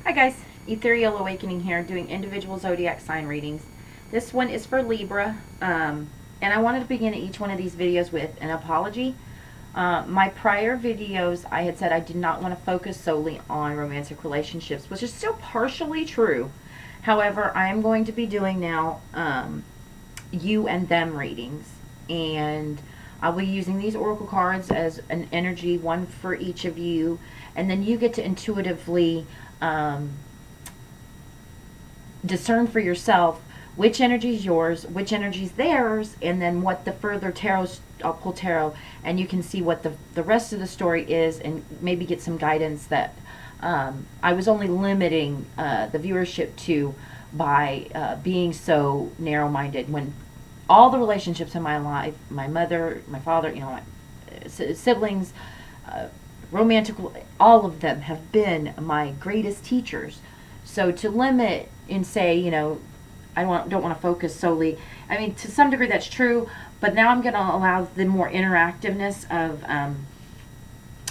Hi guys, Ethereal Awakening here, doing individual zodiac sign readings. This one is for Libra, and I wanted to begin each one of these videos with an apology. My prior videos, I had said I did not want to focus solely on romantic relationships, which is still partially true. However, I am going to be doing now you and them readings, and I'll be using these oracle cards as an energy, one for each of you, and then you get to intuitively discern for yourself which energy is yours, which energy is theirs, and then what the further tarots, I'll pull tarot, and you can see what the rest of the story is, and maybe get some guidance that I was only limiting the viewership to by being so narrow-minded, when all the relationships in my life, my mother, my father, my siblings, romantic, all of them have been my greatest teachers. So to limit and say, I don't want to focus solely, I mean, to some degree that's true, but now I'm going to allow the more interactiveness of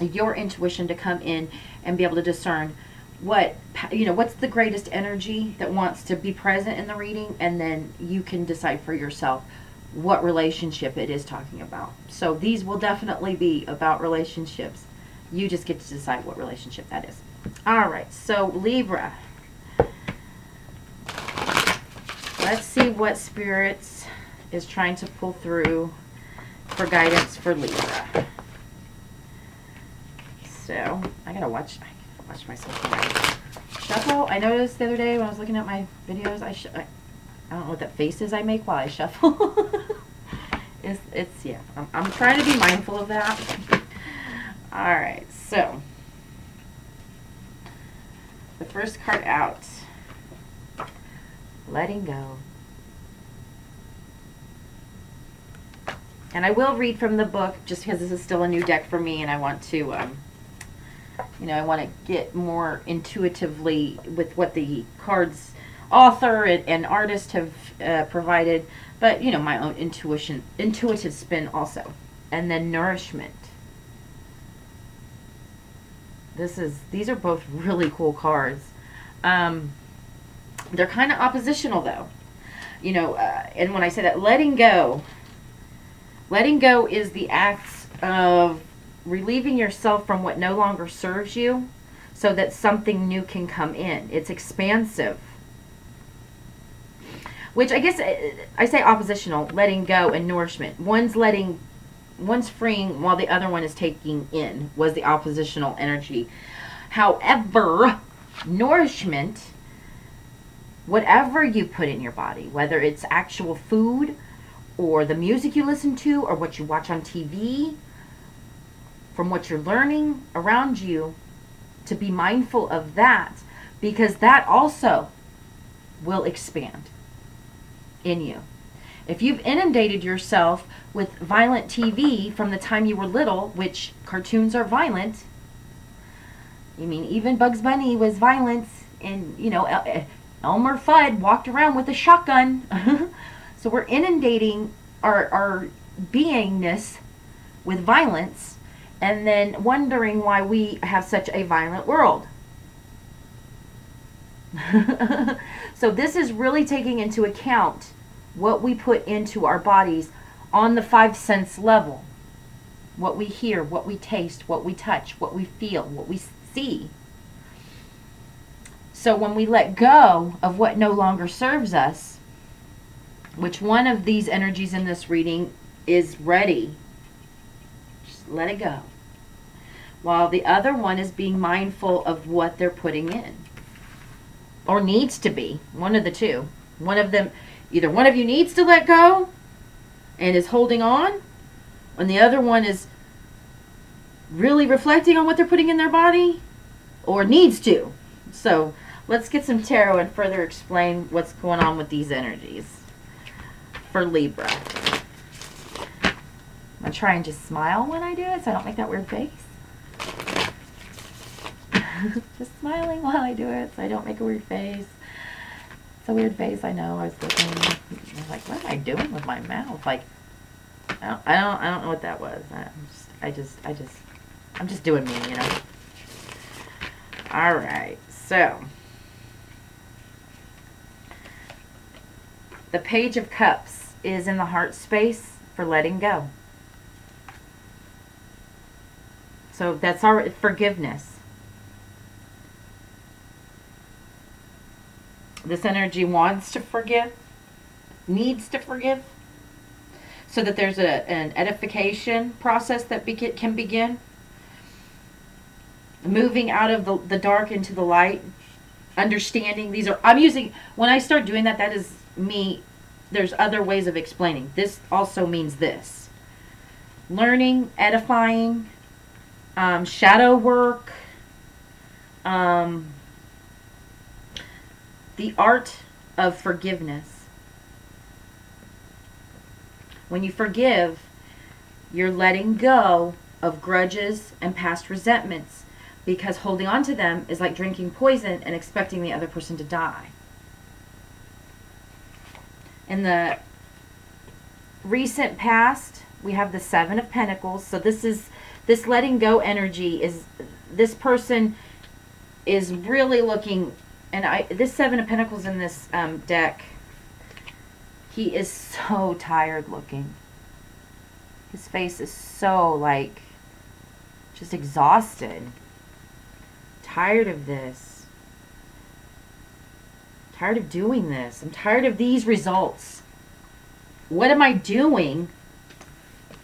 your intuition to come in and be able to discern what's the greatest energy that wants to be present in the reading, and then you can decide for yourself what relationship it is talking about. So these will definitely be about relationships. You just get to decide what relationship that is. All right, so Libra. Let's see what Spirits is trying to pull through for guidance for Libra. So I gotta watch myself shuffle. I noticed the other day when I was looking at my videos, I don't know what that face is I make while I shuffle. Yeah. I'm trying to be mindful of that. All right, so the first card out, letting go. And I will read from the book just because this is still a new deck for me, and I want to, I want to get more intuitively with what the cards author and artist have provided, but my own intuitive spin also. And then nourishment. These are both really cool cards. They're kind of oppositional though, and when I say that, letting go is the act of relieving yourself from what no longer serves you so that something new can come in. It's expansive, which I guess I say oppositional, letting go and nourishment. One's freeing while the other one is taking in, was the oppositional energy. However, nourishment, whatever you put in your body, whether it's actual food or the music you listen to or what you watch on TV, from what you're learning around you, to be mindful of that, because that also will expand in you. If you've inundated yourself with violent TV from the time you were little, which cartoons are violent, even Bugs Bunny was violent, and Elmer Fudd walked around with a shotgun. So we're inundating our beingness with violence, and then wondering why we have such a violent world. So this is really taking into account what we put into our bodies on the 5 sense level. What we hear, what we taste, what we touch, what we feel, what we see. So when we let go of what no longer serves us, which one of these energies in this reading is ready, just let it go. While the other one is being mindful of what they're putting in. Or needs to be. One of the two. One of them, either one of you needs to let go and is holding on, and the other one is really reflecting on what they're putting in their body, or needs to. So let's get some tarot and further explain what's going on with these energies for Libra. I'm going to try and just smile when I do it so I don't make that weird face. Just smiling while I do it so I don't make a weird face. It's a weird face, I know. I was looking, I was like, what am I doing with my mouth? Like, I don't know what that was. I'm just doing me, All right, so The Page of Cups is in the heart space for letting go. So that's our forgiveness. This energy wants to forgive, needs to forgive, so that there's an edification process that can begin. Moving out of the dark into the light. Understanding. When I start doing that, that is me. There's other ways of explaining. This also means this. Learning, edifying, shadow work, the art of forgiveness. When you forgive, you're letting go of grudges and past resentments, because holding on to them is like drinking poison and expecting the other person to die. In the recent past, we have the Seven of Pentacles. So this letting go energy is, this person is really looking, and this Seven of Pentacles in this deck, he is so tired looking. His face is so like just exhausted. Tired of this. Tired of doing this. I'm tired of these results. What am I doing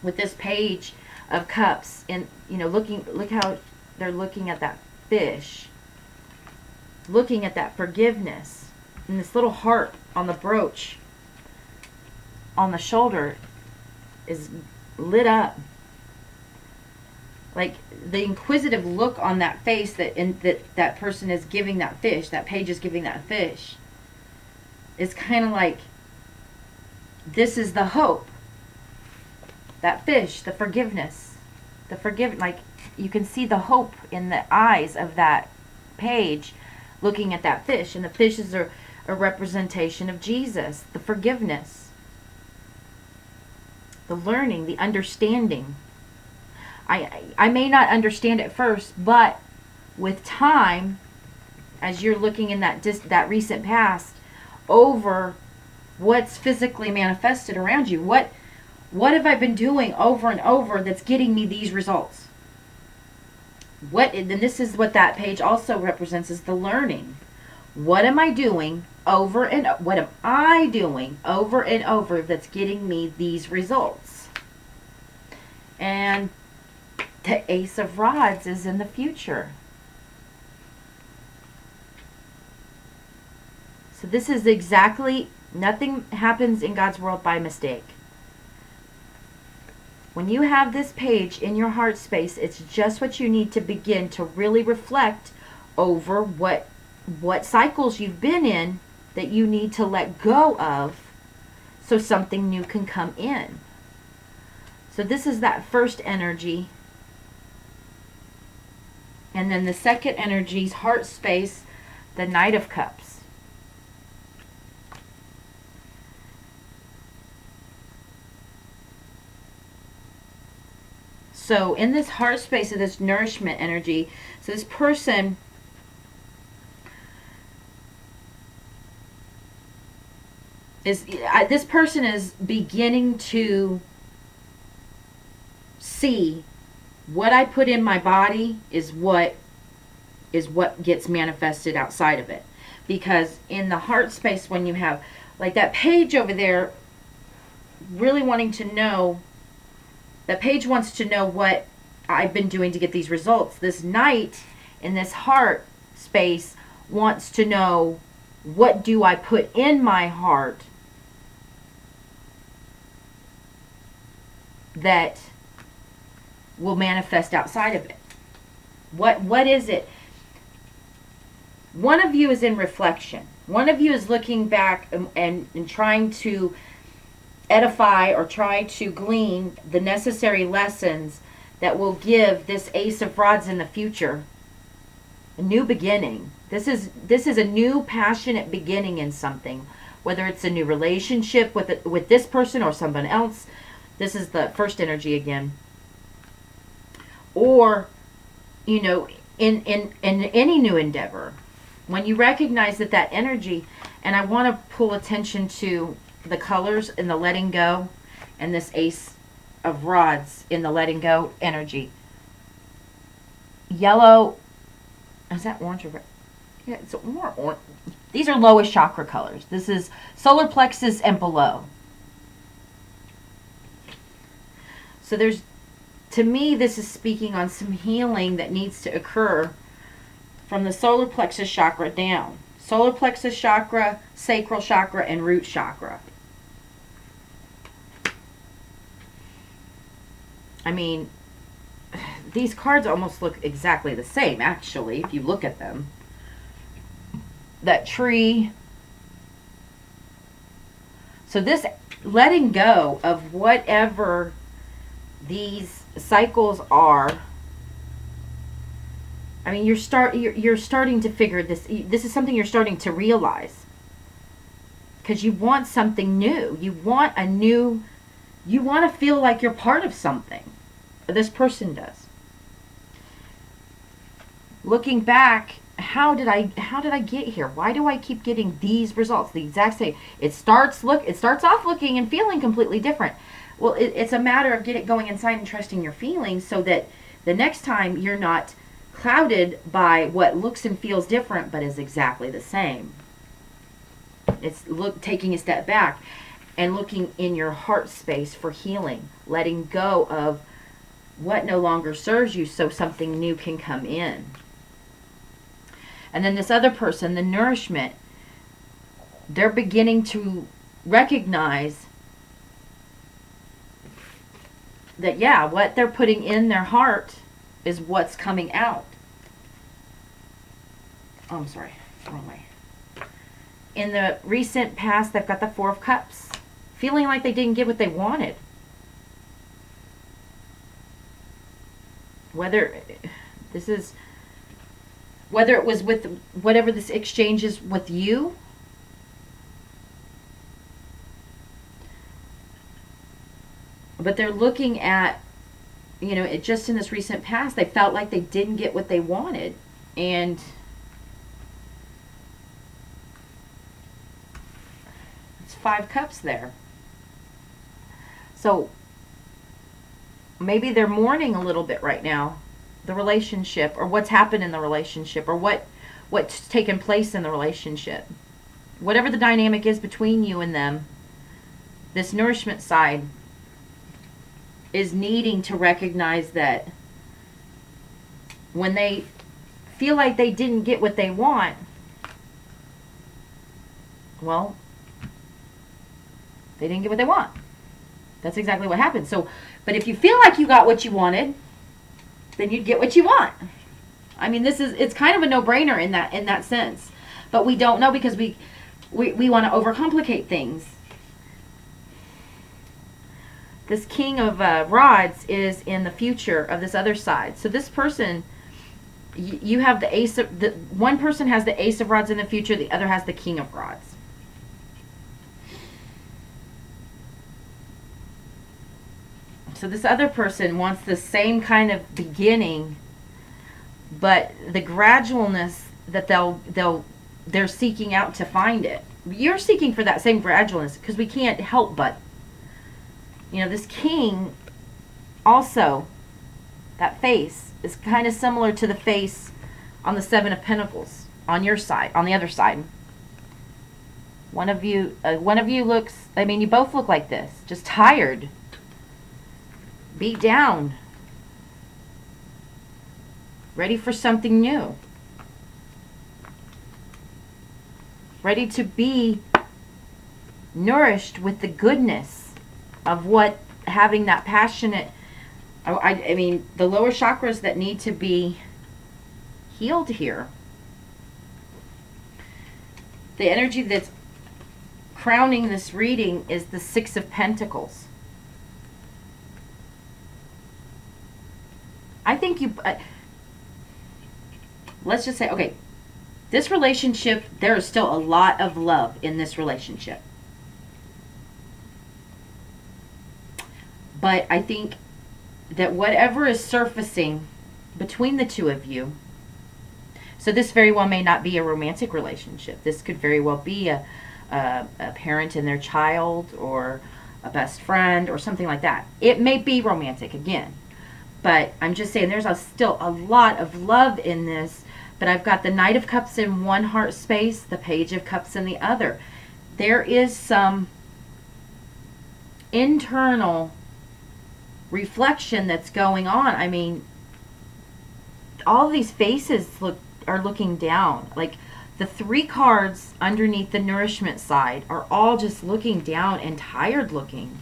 with this Page of Cups? And look how they're looking at that fish. Looking at that forgiveness. And this little heart on the brooch on the shoulder is lit up. Like the inquisitive look on that face that person is giving that fish, that page is giving that fish, is kind of like, this is the hope. That fish, the forgiveness, like you can see the hope in the eyes of that page looking at that fish. And the fish is a representation of Jesus, the forgiveness, the learning, the understanding. I may not understand at first, but with time, as you're looking in that recent past over what's physically manifested around you, what have I been doing over and over that's getting me these results? And this is what that page also represents, is the learning. What am I doing over and over that's getting me these results? And the Ace of Rods is in the future. So this is exactly, nothing happens in God's world by mistake. When you have this page in your heart space, it's just what you need to begin to really reflect over what cycles you've been in that you need to let go of so something new can come in. So this is that first energy. And then the second energy's heart space, the Knight of Cups. So in this heart space of this nourishment energy, so this person is beginning to see what I put in my body is what gets manifested outside of it. Because in the heart space, when you have like that page over there really wanting to know, that page wants to know what I've been doing to get these results. This Knight in this heart space wants to know, what do I put in my heart that will manifest outside of it? What is it? One of you is in reflection. One of you is looking back and trying to edify or try to glean the necessary lessons that will give this Ace of Rods in the future a new beginning. This is a new passionate beginning in something, whether it's a new relationship with this person or someone else. This is the first energy again. Or, in any new endeavor, when you recognize that energy, and I want to pull attention to the colors in the letting go and this Ace of Rods in the letting go energy. Yellow, is that orange or red? Yeah, it's more orange. These are lowest chakra colors. This is solar plexus and below. So there's, to me, this is speaking on some healing that needs to occur from the solar plexus chakra down. Solar plexus chakra, sacral chakra, and root chakra. I mean, these cards almost look exactly the same, actually, if you look at them. That tree. So this letting go of whatever these cycles are, I mean, you're starting to figure this. This is something you're starting to realize, because you want something new. You want a new. You want to feel like you're part of something. This person does. Looking back, how did I get here? Why do I keep getting these results? The exact same. It starts off looking and feeling completely different. Well, it's a matter of going inside and trusting your feelings, so that the next time you're not clouded by what looks and feels different but is exactly the same. It's taking a step back and looking in your heart space for healing, letting go of what no longer serves you so something new can come in. And then this other person, the nourishment, they're beginning to recognize that, yeah, what they're putting in their heart is what's coming out. Oh, I'm sorry, wrong way. In the recent past, they've got the Four of Cups, feeling like they didn't get what they wanted. Whether it was with whatever this exchange is with you, but they're looking at, just in this recent past, they felt like they didn't get what they wanted. And it's 5 cups there. So maybe they're mourning a little bit right now, the relationship, or what's happened in the relationship, or what's taken place in the relationship. Whatever the dynamic is between you and them, this nourishment side is needing to recognize that when they feel like they didn't get what they want, well, they didn't get what they want. That's exactly what happened. So, but if you feel like you got what you wanted, then you'd get what you want. I mean, it's kind of a no-brainer in that sense. But we don't know, because we want to overcomplicate things. This King of Rods is in the future of this other side. So this person, you have the Ace of, one person has the Ace of Rods in the future, the other has the King of Rods. So this other person wants the same kind of beginning, but the gradualness that they're seeking out to find it. You're seeking for that same gradualness, because we can't help but. This king, also, that face is kind of similar to the face on the 7 of Pentacles on your side, on the other side. One of you looks, you both look like this, just tired, beat down, ready for something new, ready to be nourished with the goodness of what having that passionate, I mean, the lower chakras that need to be healed here. The energy that's crowning this reading is the 6 of Pentacles. I think let's just say, okay, this relationship, there is still a lot of love in this relationship. But I think that whatever is surfacing between the two of you, so this very well may not be a romantic relationship. This could very well be a a parent and their child, or a best friend, or something like that. It may be romantic again, but I'm just saying there's still a lot of love in this. But I've got the Knight of Cups in one heart space, the Page of Cups in the other. There is some internal reflection that's going on. I mean, all these faces are looking down. Like the 3 cards underneath the nourishment side are all just looking down and tired looking.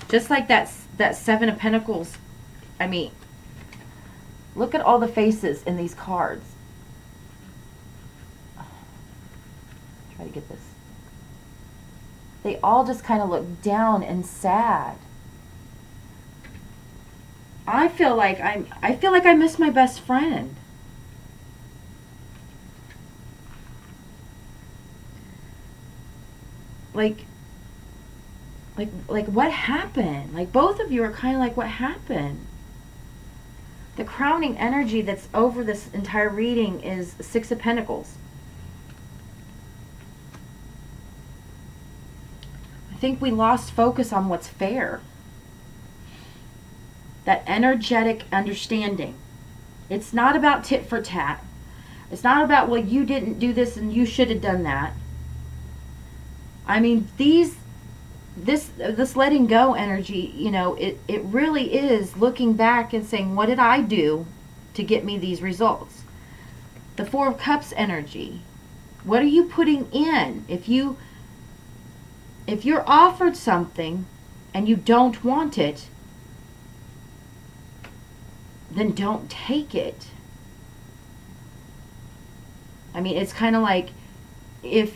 Just like that 7 of Pentacles. I mean, look at all the faces in these cards. Try to get this. They all just kind of look down and sad. I feel like I miss my best friend. Like what happened? Like both of you are kind of like, what happened? The crowning energy that's over this entire reading is 6 of Pentacles. I think we lost focus on what's fair. That energetic understanding. It's not about tit for tat. It's not about, well, you didn't do this and you should have done that. I mean, this letting go energy, you know, it really is looking back and saying, what did I do to get me these results? The 4 of Cups energy. What are you putting in? If you're offered something and you don't want it, then don't take it. I mean, it's kind of like if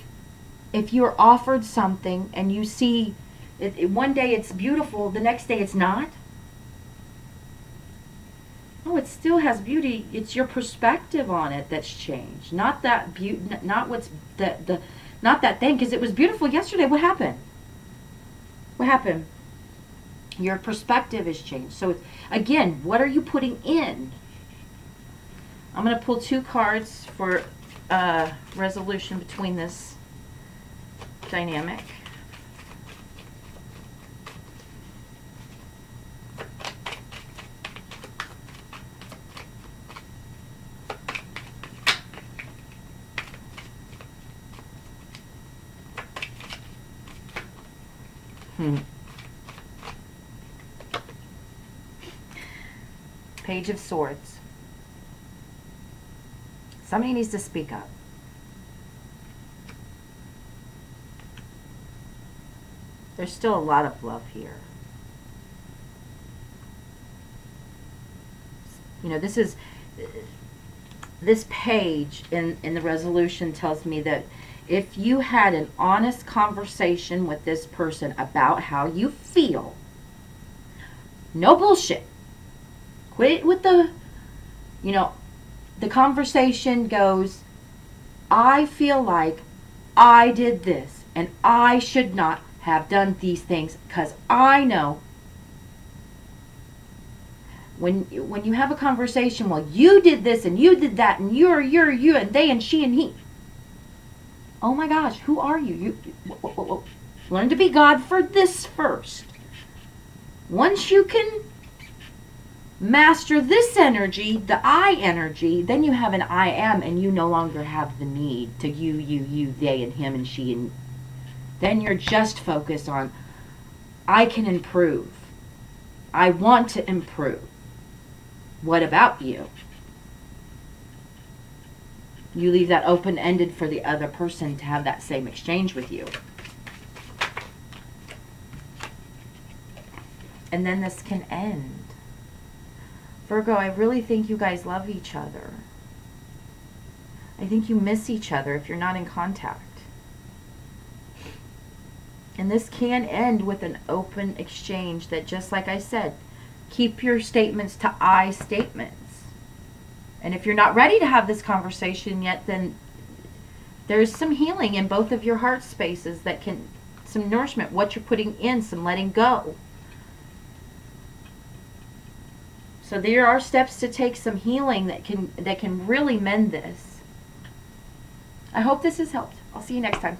you're offered something and you see it, one day it's beautiful, the next day it's not. Oh, it still has beauty. It's your perspective on it that's changed, not that beauty, not what's not that thing. Because it was beautiful yesterday. What happened? What happened? Your perspective has changed. So again, what are you putting in? I'm going to pull 2 cards for resolution between this dynamic. Page of Swords. Somebody needs to speak up. There's still a lot of love here. You know, this page in the resolution tells me that if you had an honest conversation with this person about how you feel, no bullshit. Quit with the, you know, the conversation goes, I feel like I did this and I should not have done these things because I know. When you have a conversation, well, you did this and you did that and you're you and they and she and he. Oh my gosh, who are you? Whoa. Learn to be God for this first. Once you can master this energy, the I energy, then you have an I am, and you no longer have the need to you, they, and him, and she, and then you're just focused on, I can improve. I want to improve. What about you? You leave that open-ended for the other person to have that same exchange with you. And then this can end. Virgo, I really think you guys love each other. I think you miss each other if you're not in contact. And this can end with an open exchange that, just like I said, keep your statements to I statements. And if you're not ready to have this conversation yet, then there's some healing in both of your heart spaces that can, some nourishment, what you're putting in, some letting go. So there are steps to take, some healing that can really mend this. I hope this has helped. I'll see you next time.